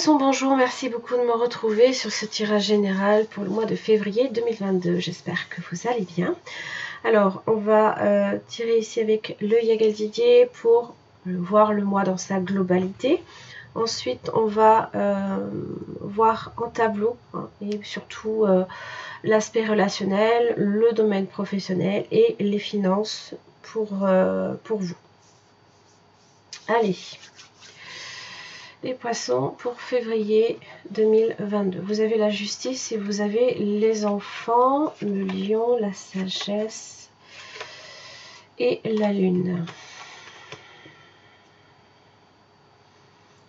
Poissons, bonjour, merci beaucoup de me retrouver sur ce tirage général pour le mois de février 2022. J'espère que vous allez bien. Alors, on va tirer ici avec le Yagal Didier pour voir le mois dans sa globalité. Ensuite, on va voir en tableau et surtout l'aspect relationnel, le domaine professionnel et les finances pour vous. Allez. Les poissons pour février 2022. Vous avez la justice et vous avez les enfants, le lion, la sagesse et la lune.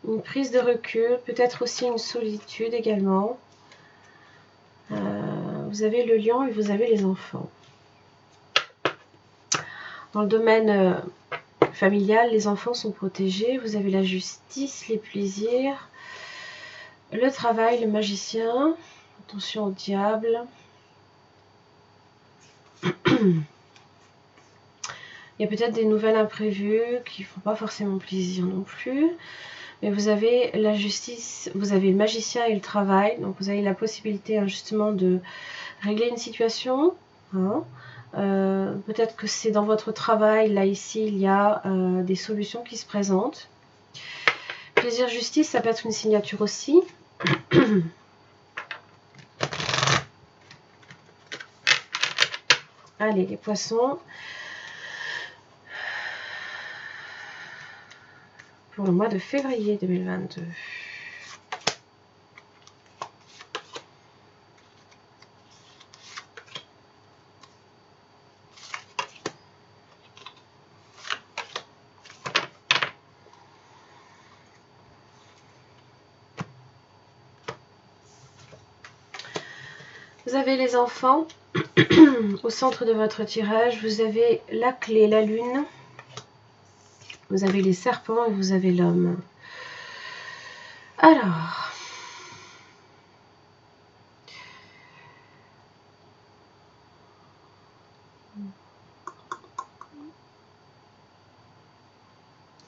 Une prise de recul, peut-être aussi une solitude également. Vous avez le lion et vous avez les enfants. Dans le domaine familial, les enfants sont protégés. Vous avez la justice, les plaisirs, le travail, le magicien. Attention au diable. Il y a peut-être des nouvelles imprévues qui ne font pas forcément plaisir non plus. Mais vous avez la justice, vous avez le magicien et le travail. Donc vous avez la possibilité justement de régler une situation. Peut-être que c'est dans votre travail. Là ici, il y a des solutions qui se présentent. Plaisir, justice, ça peut être une signature aussi. Allez, les poissons. Pour le mois de février 2022. Vous avez les enfants au centre de votre tirage. Vous avez la clé, la lune. Vous avez les serpents et vous avez l'homme.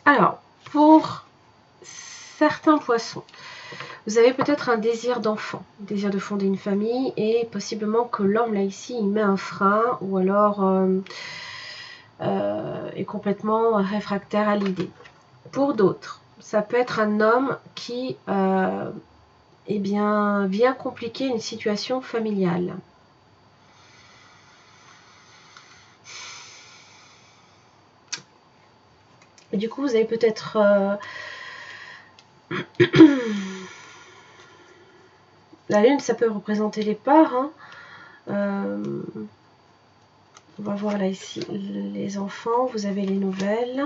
Alors, pour certains poissons, vous avez peut-être un désir d'enfant, un désir de fonder une famille et possiblement que l'homme là ici il met un frein ou alors est complètement réfractaire à l'idée. Pour d'autres, ça peut être un homme qui vient compliquer une situation familiale. Et du coup, vous avez peut-être la lune, ça peut représenter les parts. On va voir là ici les enfants. Vous avez les nouvelles.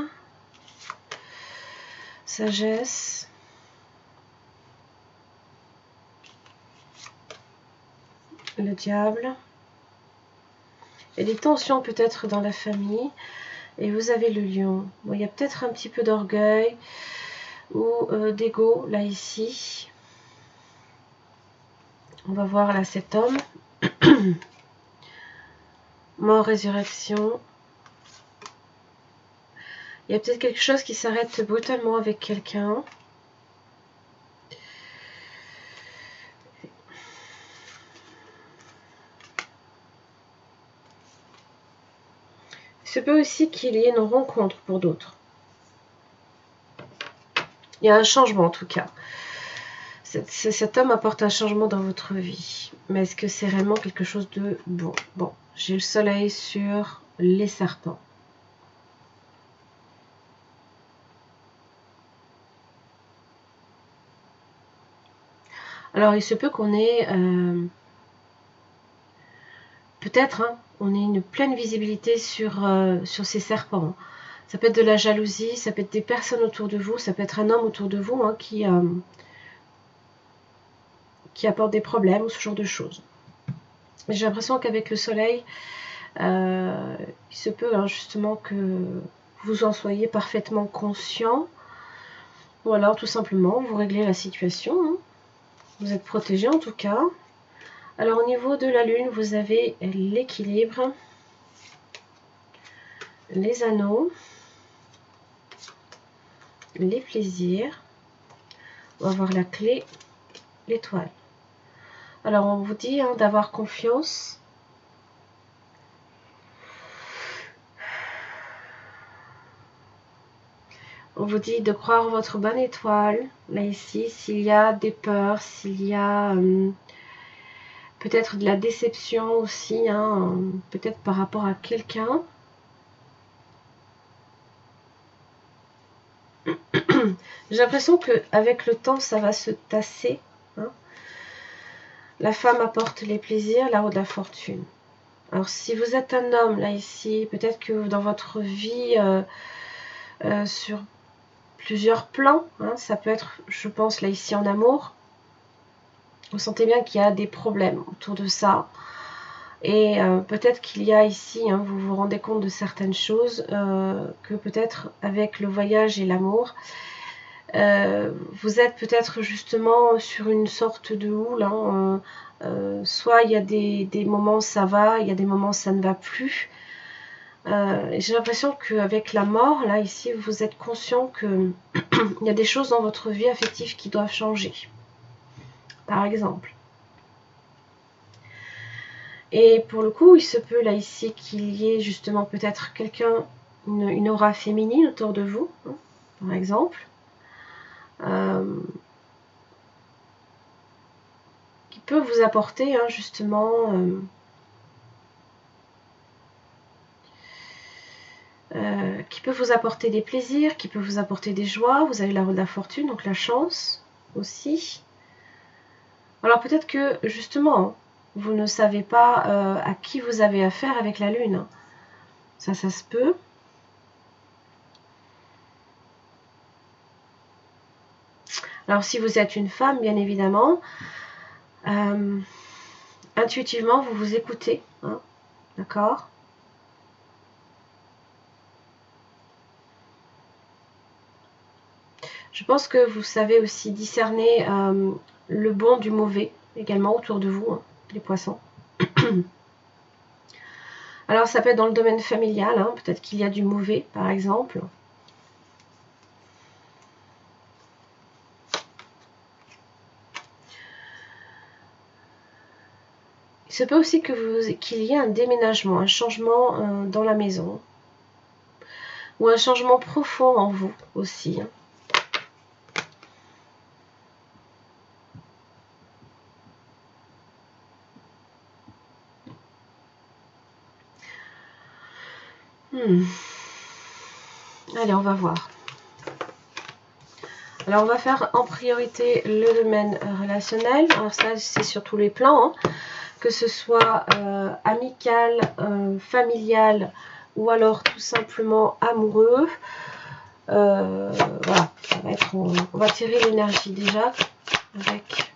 Sagesse. Le diable. Il y a des tensions peut-être dans la famille. Et vous avez le lion. Bon, il y a peut-être un petit peu d'orgueil ou d'ego là ici. On va voir là cet homme. Mort, résurrection. Il y a peut-être quelque chose qui s'arrête brutalement avec quelqu'un. Il se peut aussi qu'il y ait une rencontre pour d'autres. Il y a un changement en tout cas. Cet homme apporte un changement dans votre vie. Mais est-ce que c'est réellement quelque chose de bon? Bon, j'ai le soleil sur les serpents. Alors, il se peut qu'on ait peut-être, on ait une pleine visibilité sur ces serpents. Ça peut être de la jalousie, ça peut être des personnes autour de vous, ça peut être un homme autour de vous qui apporte des problèmes ou ce genre de choses. J'ai l'impression qu'avec le soleil, il se peut justement que vous en soyez parfaitement conscient. Ou alors tout simplement, vous réglez la situation. Vous êtes protégé en tout cas. Alors au niveau de la lune, vous avez l'équilibre, les anneaux, les plaisirs. On va voir la clé, l'étoile. Alors on vous dit hein, d'avoir confiance. On vous dit de croire en votre bonne étoile. Là ici, s'il y a des peurs, s'il y a peut-être de la déception aussi, hein, peut-être par rapport à quelqu'un. J'ai l'impression qu'avec le temps, ça va se tasser. Hein. La femme apporte les plaisirs, là-haut de la fortune. Alors, si vous êtes un homme, là, ici, peut-être que dans votre vie, sur plusieurs plans, hein, ça peut être, je pense, là, ici, en amour, vous sentez bien qu'il y a des problèmes autour de ça. Et peut-être qu'il y a ici, hein, vous vous rendez compte de certaines choses, que peut-être avec le voyage et l'amour, vous êtes peut-être justement sur une sorte de houle. Hein, soit il y a des moments ça va, il y a des moments ça ne va plus. J'ai l'impression qu'avec la mort, là ici, vous êtes conscient qu'il y a des choses dans votre vie affective qui doivent changer. Par exemple. Et pour le coup, il se peut là ici qu'il y ait justement peut-être quelqu'un, une aura féminine autour de vous, hein, par exemple. Qui peut vous apporter hein, justement qui peut vous apporter des plaisirs, qui peut vous apporter des joies. Vous avez la roue de la fortune, donc la chance aussi. Alors peut-être que justement, vous ne savez pas à qui vous avez affaire avec la lune. Ça se peut. Alors si vous êtes une femme, bien évidemment, intuitivement, vous vous écoutez. Hein, d'accord ? Je pense que vous savez aussi discerner le bon du mauvais également autour de vous, hein, les poissons. Alors ça peut être dans le domaine familial, hein, peut-être qu'il y a du mauvais par exemple. Il se peut aussi qu'il y ait un déménagement, un changement dans la maison. Ou un changement profond en vous aussi. Hein. Allez, on va voir. Alors, on va faire en priorité le domaine relationnel. Alors ça, c'est sur tous les plans. Hein. Que ce soit amical, familial ou alors tout simplement amoureux. Voilà, ça va être, on va tirer l'énergie déjà avec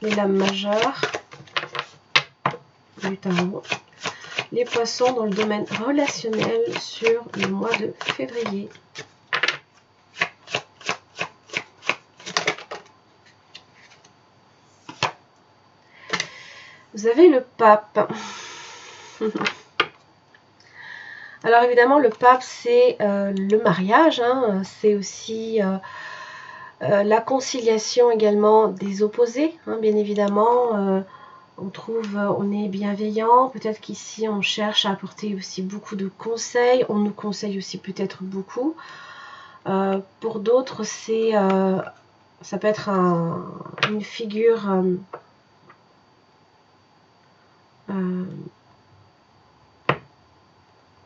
les lames majeures du tarot. Les poissons dans le domaine relationnel sur le mois de février. Vous avez le pape. Alors évidemment, le pape, c'est le mariage. Hein, c'est aussi la conciliation également des opposés, hein, bien évidemment. On est bienveillant, peut-être qu'ici on cherche à apporter aussi beaucoup de conseils, on nous conseille aussi peut-être beaucoup. Pour d'autres, ça peut être une figure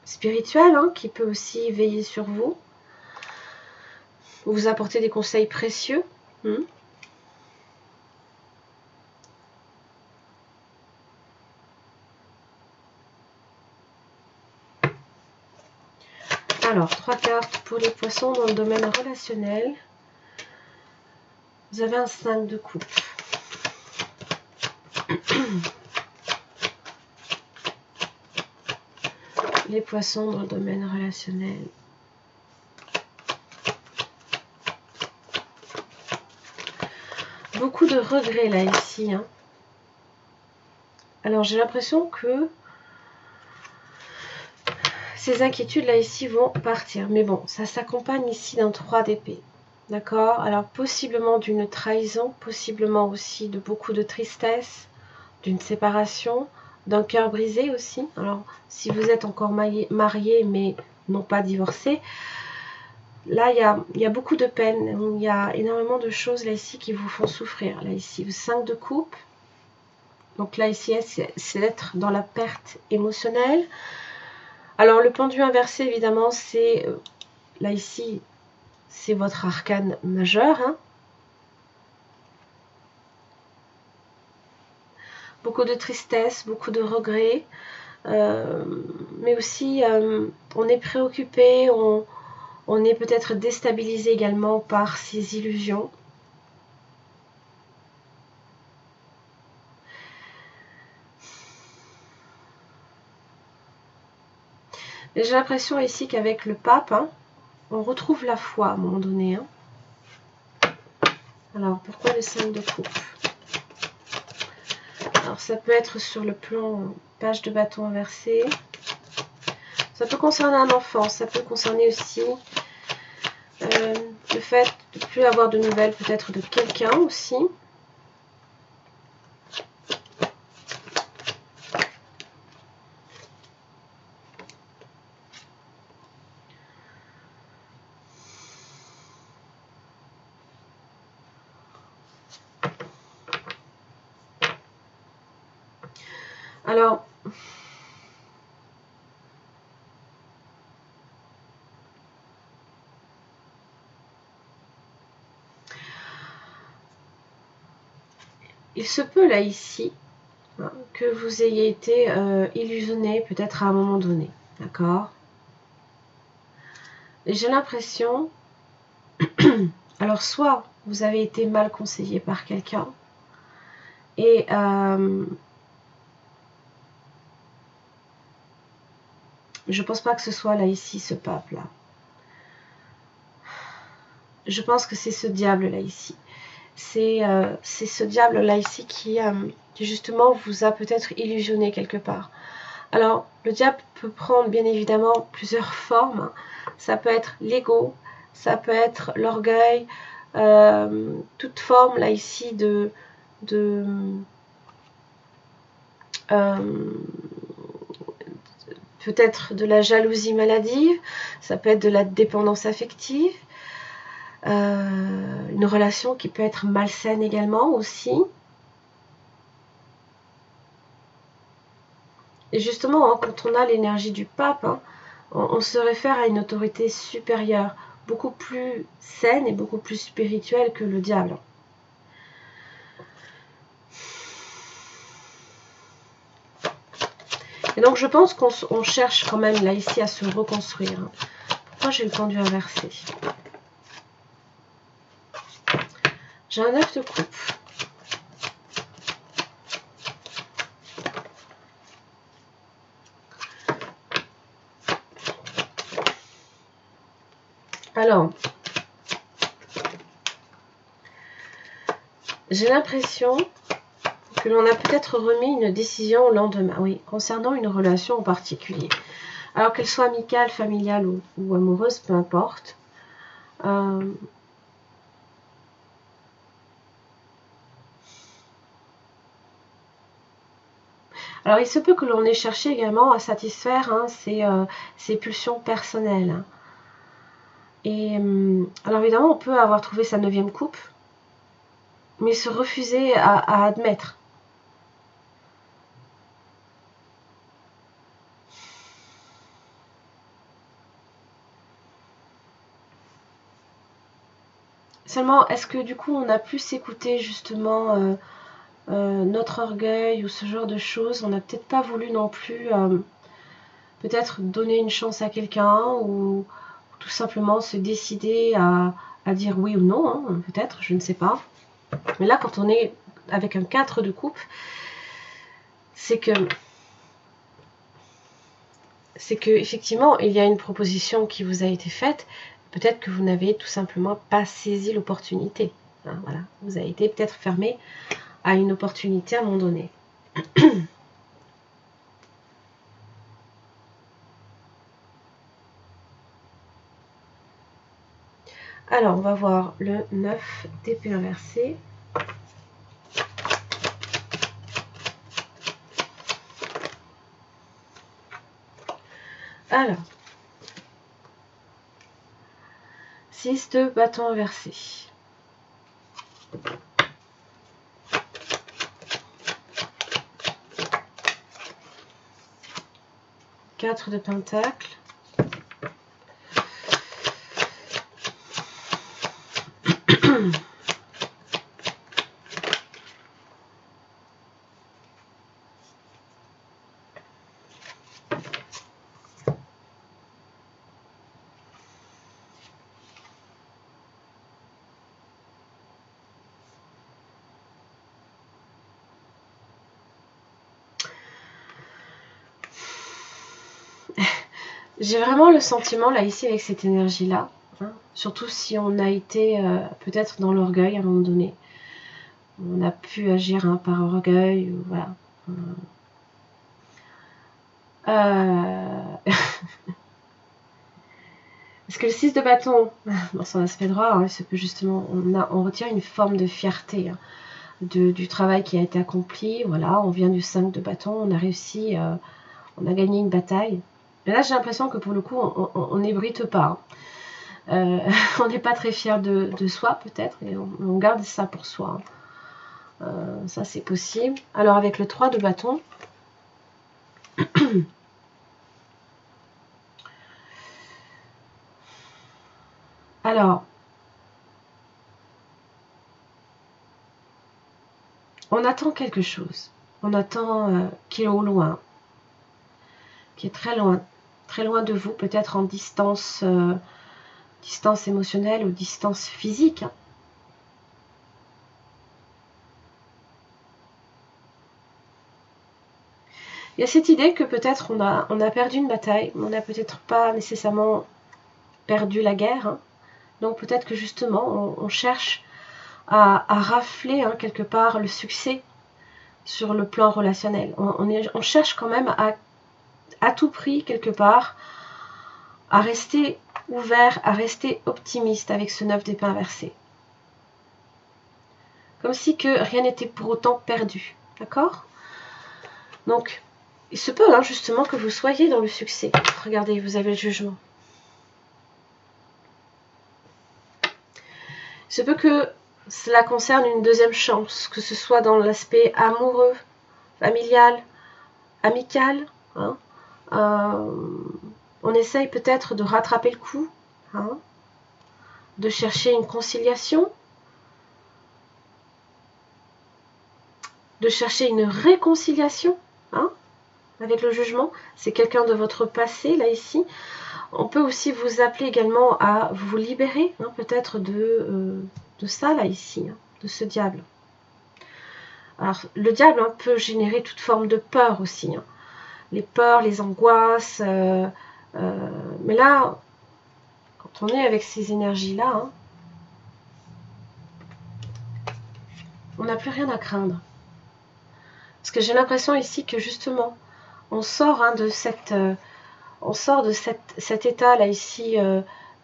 spirituelle hein, qui peut aussi veiller sur vous, vous apporter des conseils précieux. Alors, 3 cartes pour les poissons dans le domaine relationnel. Vous avez un 5 de coupe. Les poissons dans le domaine relationnel. Beaucoup de regrets là, ici. Hein. Alors, j'ai l'impression que ces inquiétudes là, ici, vont partir. Mais bon, ça s'accompagne ici d'un 3 d'épée. D'accord? Alors possiblement d'une trahison, possiblement aussi de beaucoup de tristesse, d'une séparation, d'un cœur brisé aussi. Alors si vous êtes encore marié mais non pas divorcé, là il y a beaucoup de peine, il y a énormément de choses là ici qui vous font souffrir. Là ici, 5 de coupe. Donc là ici, c'est d'être dans la perte émotionnelle. Alors le pendu inversé, évidemment, c'est là ici, c'est votre arcane majeur. Hein. Beaucoup de tristesse, beaucoup de regrets. Mais aussi, on est préoccupé, on est peut-être déstabilisé également par ces illusions. J'ai l'impression ici qu'avec le pape, hein, on retrouve la foi à un moment donné. Hein. Alors, pourquoi le 5 de coupe? Alors, ça peut être sur le plan page de bâton inversé. Ça peut concerner un enfant, ça peut concerner aussi le fait de ne plus avoir de nouvelles peut-être de quelqu'un aussi. Alors, il se peut là ici hein, que vous ayez été illusionné peut-être à un moment donné, d'accord? J'ai l'impression, alors soit vous avez été mal conseillé par quelqu'un et je pense pas que ce soit là ici ce pape là. Je pense que c'est ce diable là ici. C'est ce diable là ici qui justement vous a peut-être illusionné quelque part. Alors le diable peut prendre bien évidemment plusieurs formes. Ça peut être l'ego, ça peut être l'orgueil, toute forme là ici de peut-être de la jalousie maladive, ça peut être de la dépendance affective, une relation qui peut être malsaine également aussi. Et justement, hein, quand on a l'énergie du pape, hein, on se réfère à une autorité supérieure, beaucoup plus saine et beaucoup plus spirituelle que le diable. Et donc je pense qu'on cherche quand même là ici à se reconstruire. Hein. Pourquoi j'ai le pendu inversé? J'ai un 9 de coupe. Alors, j'ai l'impression que l'on a peut-être remis une décision au lendemain, oui, concernant une relation en particulier. Alors qu'elle soit amicale, familiale ou amoureuse, peu importe. Alors il se peut que l'on ait cherché également à satisfaire hein, ses pulsions personnelles. Hein. Et alors évidemment, on peut avoir trouvé sa 9e coupe, mais se refuser à admettre. Seulement, est-ce que du coup, on a plus écouté justement notre orgueil ou ce genre de choses? On n'a peut-être pas voulu non plus peut-être donner une chance à quelqu'un ou tout simplement se décider à dire oui ou non, hein, peut-être, je ne sais pas. Mais là, quand on est avec un 4 de coupe, c'est que effectivement, il y a une proposition qui vous a été faite. Peut-être que vous n'avez tout simplement pas saisi l'opportunité. Hein, voilà. Vous avez été peut-être fermé à une opportunité à un moment donné. Alors, on va voir le 9 d'épée inversée. Alors, 6 de bâton inversé. 4 de pentacle. J'ai vraiment le sentiment, là, ici, avec cette énergie-là, hein, surtout si on a été peut-être dans l'orgueil à un moment donné. On a pu agir par orgueil, ou voilà. Parce que le 6 de bâton, dans son aspect droit, hein, ça peut justement, on retient une forme de fierté hein, du travail qui a été accompli. Voilà, on vient du 5 de bâton, on a réussi, on a gagné une bataille. Mais là, j'ai l'impression que pour le coup, on n'ébrite pas. Hein. On n'est pas très fier de soi, peut-être, et on garde ça pour soi. Ça, c'est possible. Alors, avec le 3 de bâton, alors, on attend quelque chose. On attend qui est au loin, qui est très loin de vous, peut-être en distance, distance émotionnelle ou distance physique. Hein. Il y a cette idée que peut-être on a perdu une bataille, mais on n'a peut-être pas nécessairement perdu la guerre. Hein. Donc peut-être que justement, on cherche à rafler hein, quelque part le succès sur le plan relationnel. On cherche quand même à tout prix, quelque part, à rester ouvert, à rester optimiste avec ce 9 d'épée inversé. Comme si que rien n'était pour autant perdu. D'accord? Donc, il se peut hein, justement que vous soyez dans le succès. Regardez, vous avez le jugement. Il se peut que cela concerne une deuxième chance, que ce soit dans l'aspect amoureux, familial, amical. Hein. On essaye peut-être de rattraper le coup, hein, de chercher une conciliation, de chercher une réconciliation hein, avec le jugement. C'est quelqu'un de votre passé, là, ici. On peut aussi vous appeler également à vous libérer, hein, peut-être de ça, là, ici, hein, de ce diable. Alors, le diable hein, peut générer toute forme de peur aussi. Hein. Les peurs, les angoisses. Mais là, quand on est avec ces énergies-là, hein, on n'a plus rien à craindre. Parce que j'ai l'impression ici que justement, on sort hein, de cet état là ici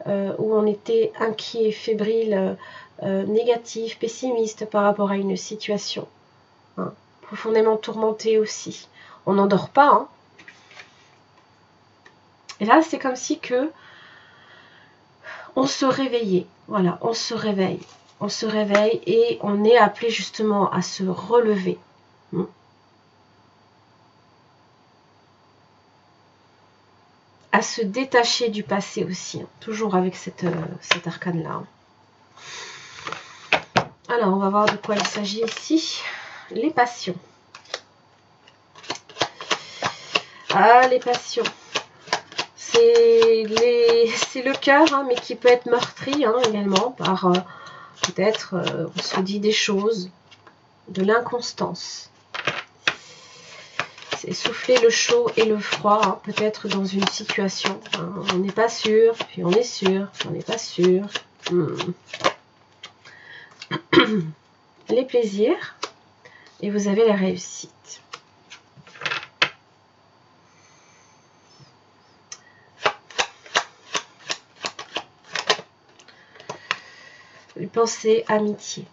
où on était inquiet, fébrile, négatif, pessimiste par rapport à une situation. Hein, profondément tourmenté aussi. On n'endort pas. Hein. Et là, c'est comme si que on se réveillait. Voilà, on se réveille. On se réveille et on est appelé justement à se relever. À se détacher du passé aussi, hein, toujours avec cet arcane-là. Alors, on va voir de quoi il s'agit ici. Les passions. Ah, les passions. C'est le cœur, hein, mais qui peut être meurtri hein, également par peut-être, on se dit des choses, de l'inconstance. C'est souffler le chaud et le froid, hein, peut-être dans une situation. Hein, on n'est pas sûr, puis on est sûr, puis on n'est pas sûr. Les plaisirs, et vous avez la réussite. pensée amitié.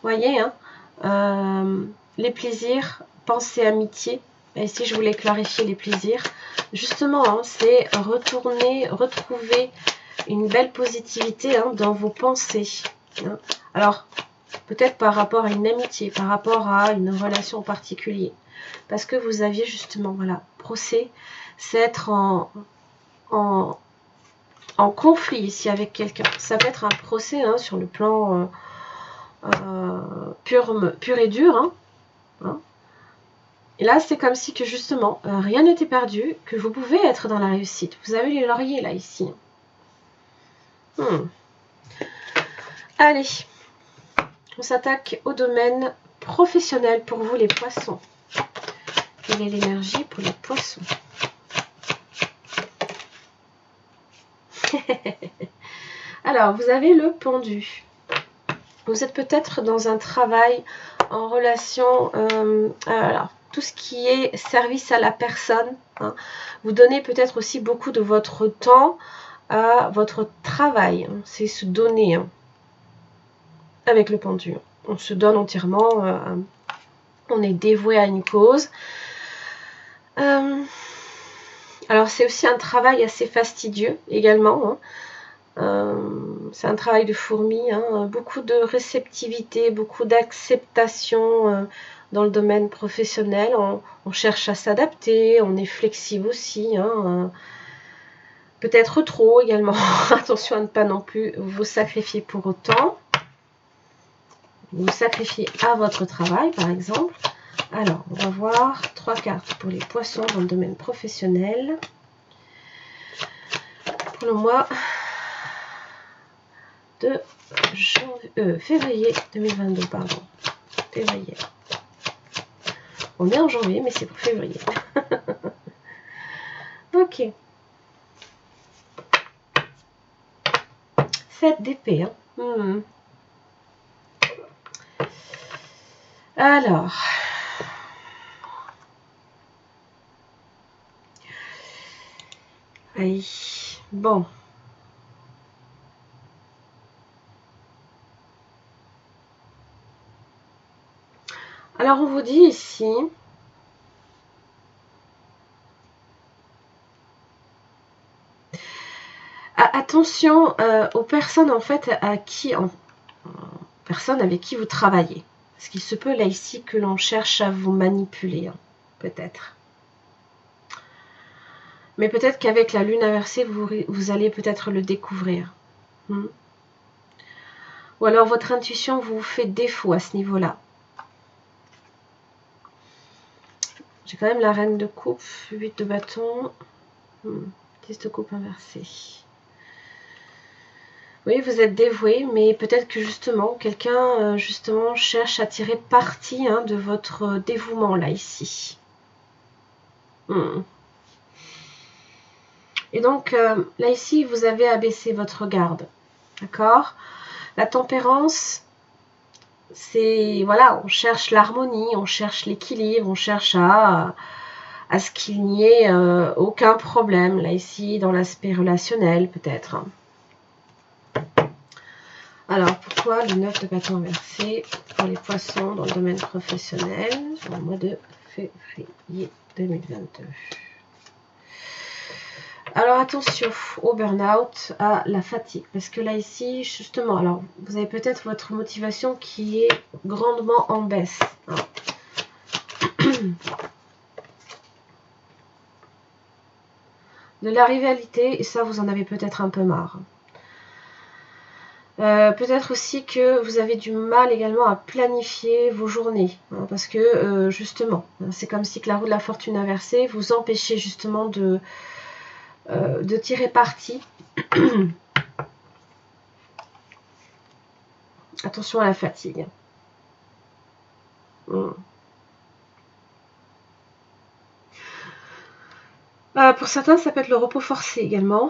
Voyez, hein, les plaisirs, pensée amitié. Et ici, je voulais clarifier les plaisirs. Justement, hein, c'est retrouver une belle positivité hein, dans vos pensées. Hein. Alors, peut-être par rapport à une amitié, par rapport à une relation en particulier. Parce que vous aviez justement, voilà, procès, c'est être en conflit ici avec quelqu'un. Ça peut être un procès hein, sur le plan pur et dur. Hein. Et là, c'est comme si que justement, rien n'était perdu, que vous pouvez être dans la réussite. Vous avez les lauriers là, ici. Allez, on s'attaque au domaine professionnel pour vous les poissons. Quelle est l'énergie pour les poissons? Alors, vous avez le pendu. Vous êtes peut-être dans un travail en relation... alors, tout ce qui est service à la personne. Hein. Vous donnez peut-être aussi beaucoup de votre temps à votre travail. Hein. C'est se donner hein, avec le pendu. On se donne entièrement. On est dévoué à une cause. Alors, c'est aussi un travail assez fastidieux également. Hein. C'est un travail de fourmi. Hein. Beaucoup de réceptivité, beaucoup d'acceptation dans le domaine professionnel. On cherche à s'adapter, on est flexible aussi. Hein. Peut-être trop également. Attention à ne pas non plus vous sacrifier pour autant. Vous sacrifiez à votre travail, par exemple. Alors, on va voir 3 cartes pour les poissons dans le domaine professionnel. Pour le mois de février 2022, pardon. Février. On est en janvier, mais c'est pour février. Ok. 7 d'épée. Hein. Alors. Aïe. Bon. Alors, on vous dit ici... Attention aux personnes en fait personnes avec qui vous travaillez. Parce qu'il se peut là ici que l'on cherche à vous manipuler, hein, peut-être. Mais peut-être qu'avec la lune inversée, vous allez peut-être le découvrir. Ou alors votre intuition vous fait défaut à ce niveau-là. J'ai quand même la reine de coupe, 8 de bâton, 10 de coupe inversée. Oui, vous êtes dévoué, mais peut-être que justement, quelqu'un justement cherche à tirer parti hein, de votre dévouement là, ici. Et donc, là, ici, vous avez abaissé votre garde. D'accord? La tempérance, c'est, voilà, on cherche l'harmonie, on cherche l'équilibre, on cherche à ce qu'il n'y ait aucun problème, là, ici, dans l'aspect relationnel, peut-être. Alors, pourquoi le 9 de bâton inversé pour les poissons dans le domaine professionnel dans le mois de février 2022? Alors, attention au burn-out, à la fatigue. Parce que là, ici, justement, alors, vous avez peut-être votre motivation qui est grandement en baisse. Hein. De la rivalité, et ça, vous en avez peut-être un peu marre. Peut-être aussi que vous avez du mal également à planifier vos journées, hein, parce que justement, c'est comme si que la roue de la fortune inversée vous empêchez justement de tirer parti. Attention à la fatigue. Pour certains, ça peut être le repos forcé également.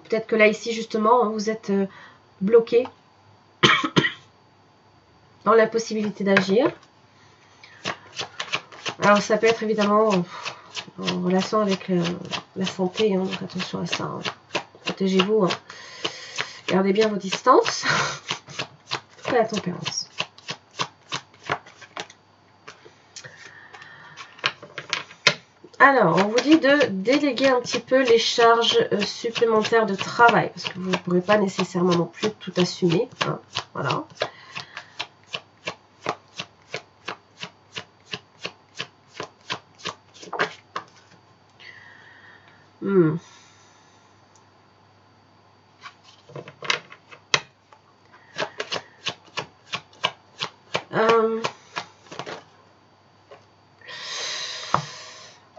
Peut-être que là, ici, justement, vous êtes bloqué dans la possibilité d'agir. Alors, ça peut être évidemment en relation avec la santé, hein, donc attention à ça. Hein. Protégez-vous, hein. Gardez bien vos distances. La tempérance. Alors, on vous dit de déléguer un petit peu les charges supplémentaires de travail, parce que vous ne pourrez pas nécessairement non plus tout assumer. Hein, voilà.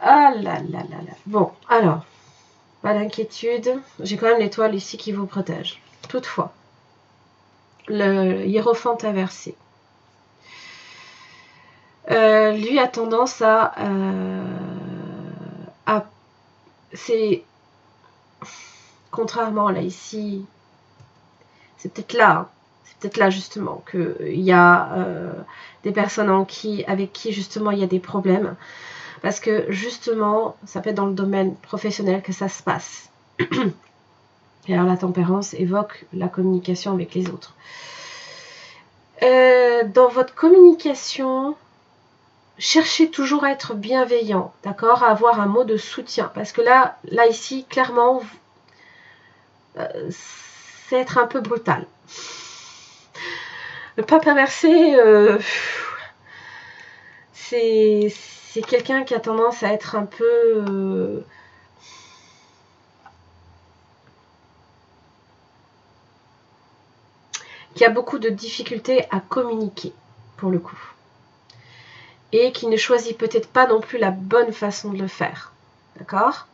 Ah là là là là. Bon, alors, pas d'inquiétude. J'ai quand même l'étoile ici qui vous protège. Toutefois, le hiérophante inversé. Lui a tendance à c'est contrairement là ici, c'est peut-être là, hein, c'est peut-être là justement qu'il y a des personnes avec qui justement il y a des problèmes. Parce que justement, ça peut être dans le domaine professionnel que ça se passe. Et alors la tempérance évoque la communication avec les autres. Dans votre communication, cherchez toujours à être bienveillant, d'accord, à avoir un mot de soutien. Parce que là ici, clairement, c'est être un peu brutal. Le pape inversé, c'est quelqu'un qui a tendance à être un peu... qui a beaucoup de difficultés à communiquer, pour le coup. Et qui ne choisit peut-être pas non plus la bonne façon de le faire. D'accord ?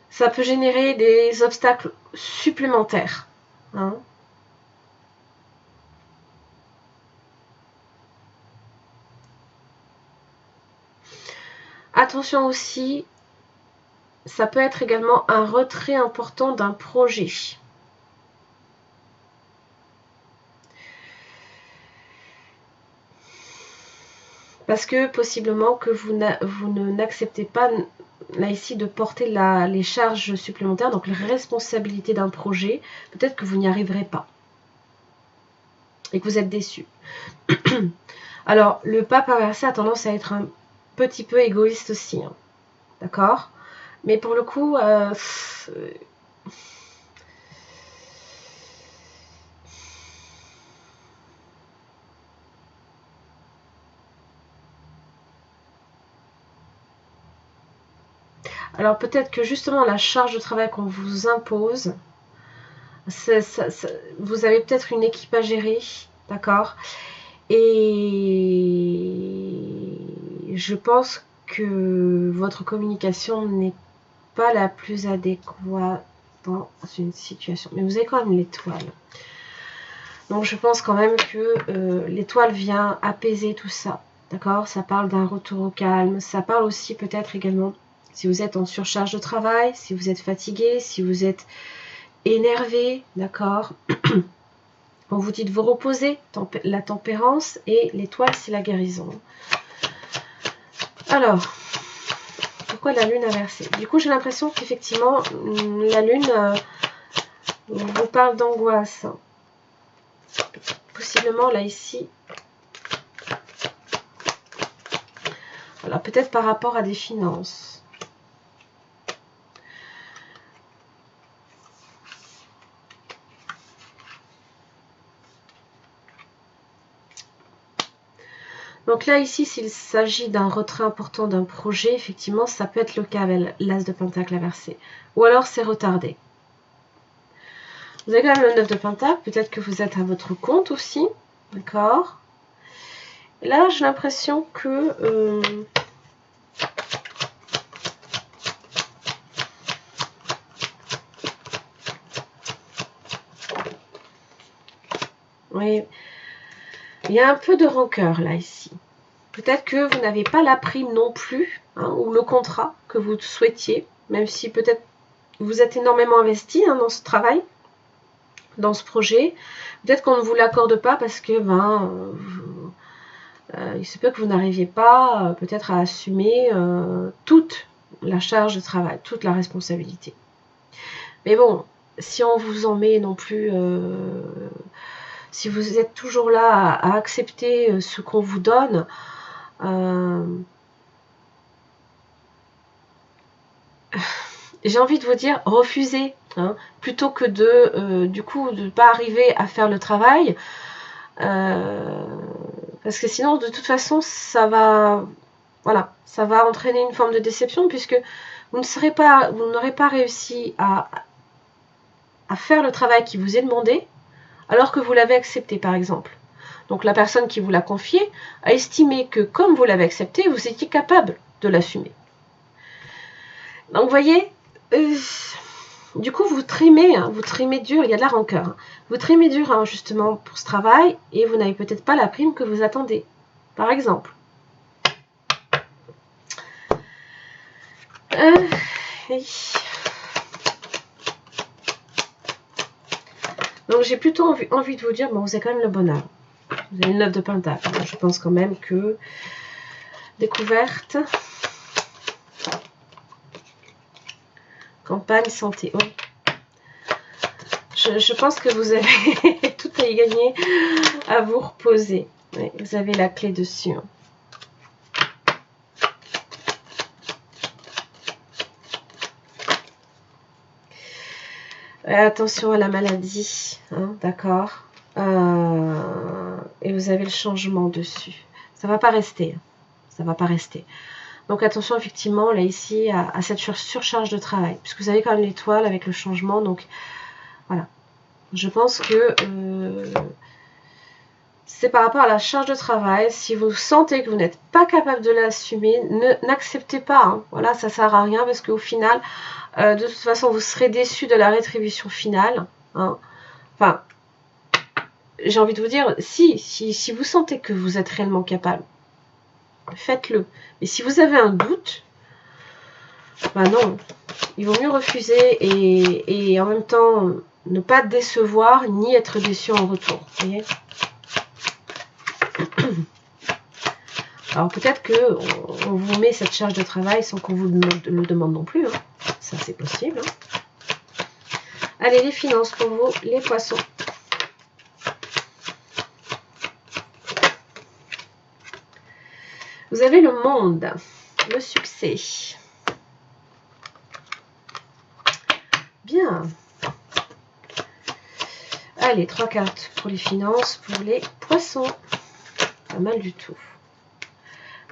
Ça peut générer des obstacles supplémentaires. Hein ? Attention aussi, ça peut être également un retrait important d'un projet. Parce que possiblement que vous n'acceptez pas là ici de porter les charges supplémentaires, donc les responsabilités d'un projet. Peut-être que vous n'y arriverez pas. Et que vous êtes déçu. Alors, le pape inversé a tendance à être un petit peu égoïste aussi. Hein. D'accord ? Mais pour le coup, alors peut-être que justement la charge de travail qu'on vous impose, vous avez peut-être une équipe à gérer, d'accord ? Et je pense que votre communication n'est pas la plus adéquate dans une situation. Mais vous avez quand même l'étoile. Donc je pense quand même que l'étoile vient apaiser tout ça. D'accord ? Ça parle d'un retour au calme. Ça parle aussi peut-être également si vous êtes en surcharge de travail, si vous êtes fatigué, si vous êtes énervé. D'accord ? On vous dit de vous reposer. La tempérance et l'étoile, c'est la guérison. Alors, pourquoi la lune inversée ? Du coup, j'ai l'impression qu'effectivement, la lune vous parle d'angoisse. Possiblement, là, ici. Alors, peut-être par rapport à des finances. Donc là, ici, s'il s'agit d'un retrait important d'un projet, effectivement, ça peut être le cas avec l'As de Pentacle inversé. Ou alors, c'est retardé. Vous avez quand même le 9 de Pentacle. Peut-être que vous êtes à votre compte aussi. D'accord ? Et là, j'ai l'impression que... oui, il y a un peu de rancœur là, ici. Peut-être que vous n'avez pas la prime non plus, hein, ou le contrat que vous souhaitiez, même si peut-être vous êtes énormément investi hein, dans ce travail, dans ce projet. Peut-être qu'on ne vous l'accorde pas parce que il se peut que vous n'arriviez pas peut-être à assumer toute la charge de travail, toute la responsabilité. Mais bon, si on vous en met non plus, si vous êtes toujours là à accepter ce qu'on vous donne, j'ai envie de vous dire, refusez, hein, plutôt que du coup, de ne pas arriver à faire le travail, parce que sinon, de toute façon, ça va entraîner une forme de déception, puisque vous n'aurez pas réussi à faire le travail qui vous est demandé, alors que vous l'avez accepté, par exemple. Donc la personne qui vous l'a confié a estimé que, comme vous l'avez accepté, vous étiez capable de l'assumer. Donc vous voyez, du coup vous trimez dur, il y a de la rancœur. Vous trimez dur, hein, justement pour ce travail, et vous n'avez peut-être pas la prime que vous attendez, par exemple. Donc j'ai plutôt envie de vous dire, bon, vous avez quand même le bonheur. Vous avez une 9 de pentacle. Je pense quand même que découverte, campagne, santé. Oh. Je pense que vous avez tout à y gagner à vous reposer. Oui, vous avez la clé dessus. Attention à la maladie, hein, d'accord. Et vous avez le changement dessus. Ça va pas rester. Ça va pas rester. Donc attention effectivement là ici à cette surcharge de travail. Puisque vous avez quand même l'étoile avec le changement. Donc voilà. Je pense que c'est par rapport à la charge de travail. Si vous sentez que vous n'êtes pas capable de l'assumer, n'acceptez pas. Hein. Voilà, ça sert à rien parce qu'au final, de toute façon, vous serez déçu de la rétribution finale. Hein. Enfin, j'ai envie de vous dire, si vous sentez que vous êtes réellement capable, faites-le. Mais si vous avez un doute, ben non, il vaut mieux refuser et en même temps ne pas décevoir ni être déçu en retour. Vous voyez ? Alors peut-être qu'on vous met cette charge de travail sans qu'on vous le demande non plus. Hein. Ça c'est possible. Hein. Allez, les finances pour vous, les poissons. Vous avez le monde, le succès. Bien. Allez, 3 cartes pour les finances, pour les poissons. Pas mal du tout.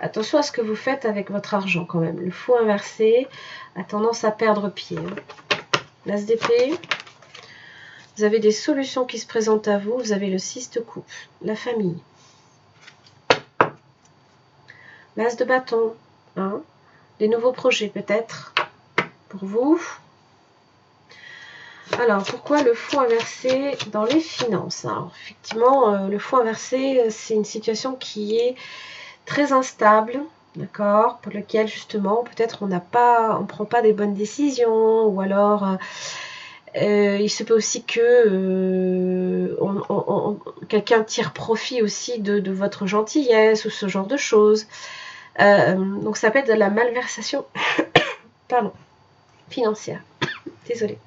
Attention à ce que vous faites avec votre argent quand même. Le fou inversé a tendance à perdre pied. L'as d'épée. Vous avez des solutions qui se présentent à vous. Vous avez le 6 de coupe. La famille. L'as de bâton. Hein. Des nouveaux projets peut-être pour vous. Alors, pourquoi le fou inversé dans les finances? Alors, effectivement, le fou inversé, c'est une situation qui est très instable, d'accord, pour lequel justement peut-être on prend pas des bonnes décisions, ou alors il se peut aussi que quelqu'un tire profit aussi de votre gentillesse ou ce genre de choses. Donc ça peut être de la malversation pardon, financière. Désolée.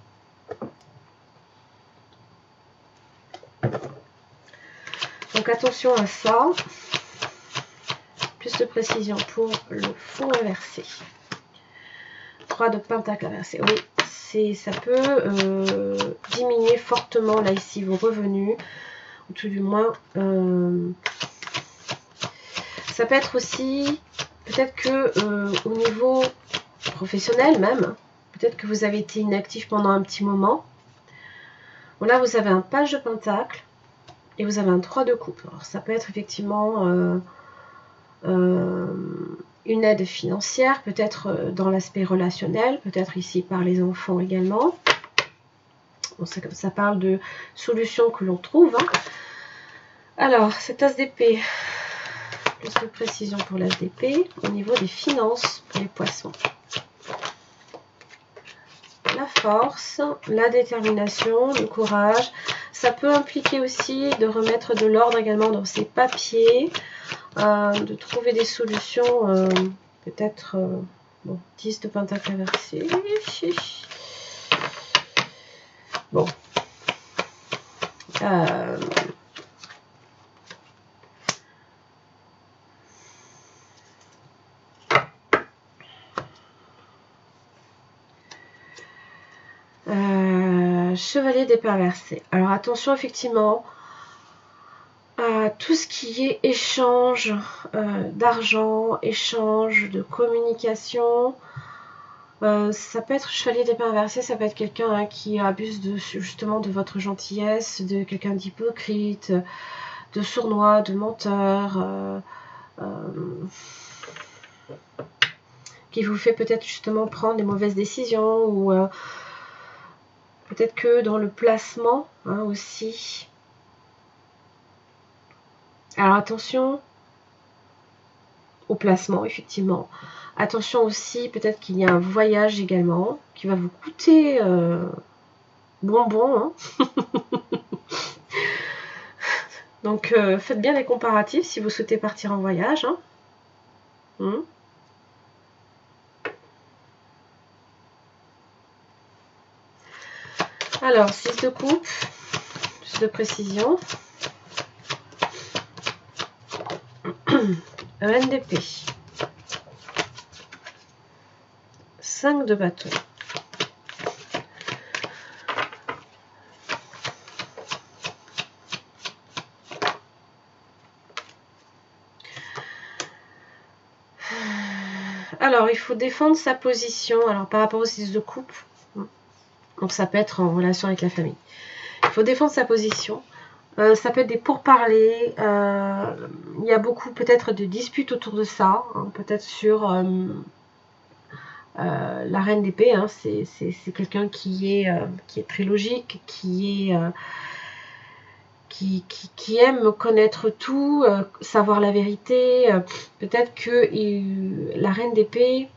Donc attention à ça. Plus de précision pour le fond inversé. 3 de pentacle inversé. Oui, ça peut diminuer fortement là ici vos revenus. Ou tout du moins, ça peut être aussi, peut-être que au niveau professionnel même, peut-être que vous avez été inactif pendant un petit moment. Bon, là, vous avez un page de pentacle et vous avez un 3 de coupe. Alors, ça peut être effectivement une aide financière, peut-être dans l'aspect relationnel, peut-être ici par les enfants également. Bon, ça parle de solutions que l'on trouve. Hein. Alors, cette as d'épée, plus de précision pour l'as d'épée, au niveau des finances pour les poissons. La force, la détermination, le courage. Ça peut impliquer aussi de remettre de l'ordre également dans ses papiers. de trouver des solutions, peut-être, bon, 10 de pentacle inversé. Bon. Chevalier d'épée inversé. Alors attention effectivement à tout ce qui est échange d'argent, échange de communication. Ça peut être chevalier d'épée inversé, ça peut être quelqu'un qui abuse justement de votre gentillesse, de quelqu'un d'hypocrite, de sournois, de menteur, qui vous fait peut-être justement prendre des mauvaises décisions ou peut-être que dans le placement aussi. Alors attention au placement, effectivement. Attention aussi, peut-être qu'il y a un voyage également qui va vous coûter bonbon. Donc faites bien les comparatifs si vous souhaitez partir en voyage. Alors, 6 de coupe, plus de précision. Reine d'épée. 5 de bâton. Alors, il faut défendre sa position. Alors, par rapport au 6 de coupe, donc ça peut être en relation avec la famille. Il faut défendre sa position. Ça peut être des pourparlers. Il y a beaucoup peut-être de disputes autour de ça. Peut-être sur la reine d'épée. C'est quelqu'un qui est très logique, qui aime connaître tout, savoir la vérité. Peut-être que la reine d'épée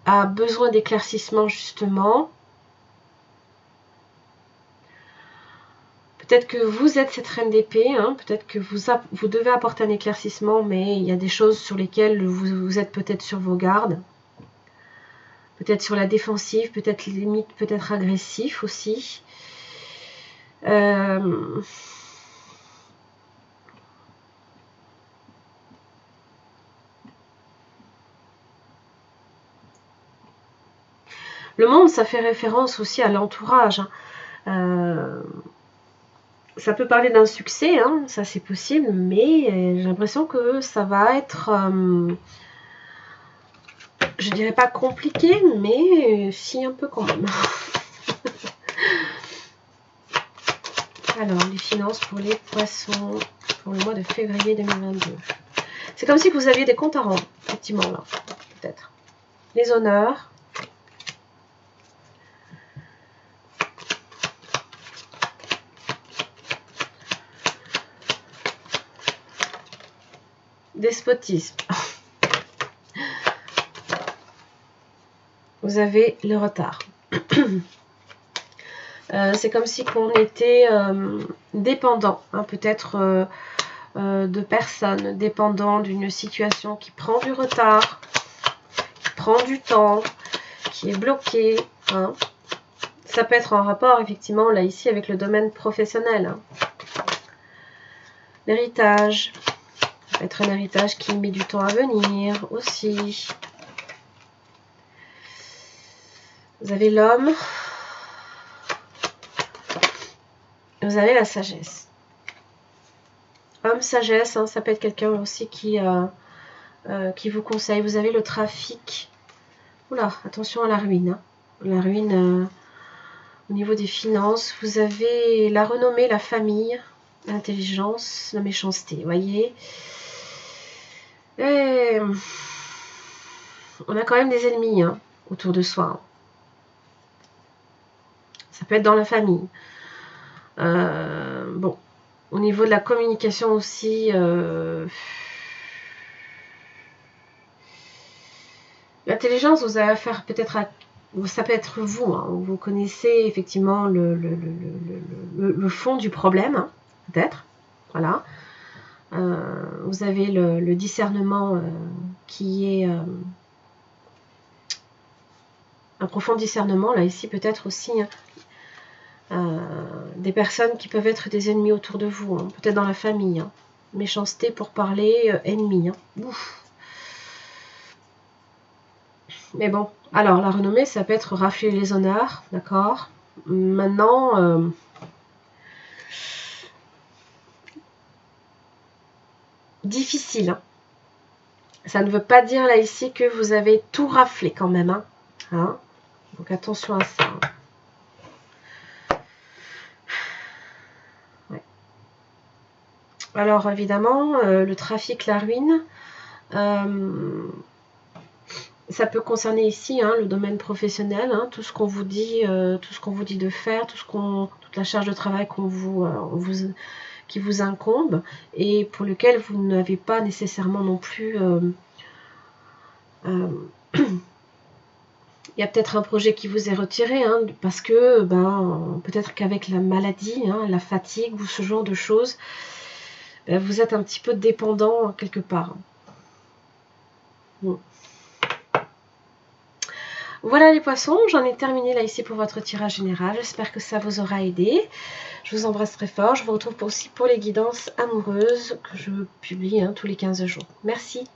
a besoin d'éclaircissement justement. Peut-être que vous êtes cette reine d'épée, peut-être que vous devez apporter un éclaircissement, mais il y a des choses sur lesquelles vous êtes peut-être sur vos gardes. Peut-être sur la défensive, peut-être limite, peut-être agressif aussi. Le monde, ça fait référence aussi à l'entourage. Ça peut parler d'un succès, ça c'est possible, mais j'ai l'impression que ça va être, je dirais pas compliqué, mais si un peu quand même. Alors, les finances pour les poissons pour le mois de février 2022. C'est comme si vous aviez des comptes à rendre, effectivement, là, peut-être. Les honneurs. Despotisme. Vous avez le retard. C'est comme si on était dépendant, peut-être de personnes, dépendant d'une situation qui prend du retard, qui prend du temps, qui est bloquée. Ça peut être en rapport, effectivement, là, ici, avec le domaine professionnel. L'héritage. Ça peut être un héritage qui met du temps à venir aussi. Vous avez l'homme. Vous avez la sagesse. Homme, sagesse, ça peut être quelqu'un aussi qui vous conseille. Vous avez le trafic. Oula, attention à la ruine. La ruine au niveau des finances. Vous avez la renommée, la famille, l'intelligence, la méchanceté. Vous voyez. Et on a quand même des ennemis autour de soi. Ça peut être dans la famille. Bon, au niveau de la communication aussi, l'intelligence, vous avez affaire peut-être à... Ça peut être vous, vous connaissez effectivement le fond du problème, peut-être, voilà. Vous avez le discernement qui est un profond discernement, là ici peut-être aussi, hein, des personnes qui peuvent être des ennemis autour de vous, hein, peut-être dans la famille. Hein. Méchanceté pour parler, ennemi. Hein. Ouf. Mais bon, alors la renommée, ça peut être rafler les honneurs, d'accord. Maintenant, difficile. Hein. Ça ne veut pas dire là ici que vous avez tout raflé quand même. Hein. Hein. Donc attention à ça. Ouais. Alors évidemment, le trafic, la ruine. Ça peut concerner ici hein, le domaine professionnel, hein, tout ce qu'on vous dit, de faire, toute la charge de travail qui vous incombe et pour lequel vous n'avez pas nécessairement non plus. Il y a peut-être un projet qui vous est retiré hein, parce que peut-être qu'avec la maladie, hein, la fatigue ou ce genre de choses, vous êtes un petit peu dépendant quelque part. Bon. Voilà les poissons, j'en ai terminé là ici pour votre tirage général. J'espère que ça vous aura aidé. Je vous embrasse très fort. Je vous retrouve aussi pour les guidances amoureuses que je publie hein, tous les 15 jours. Merci.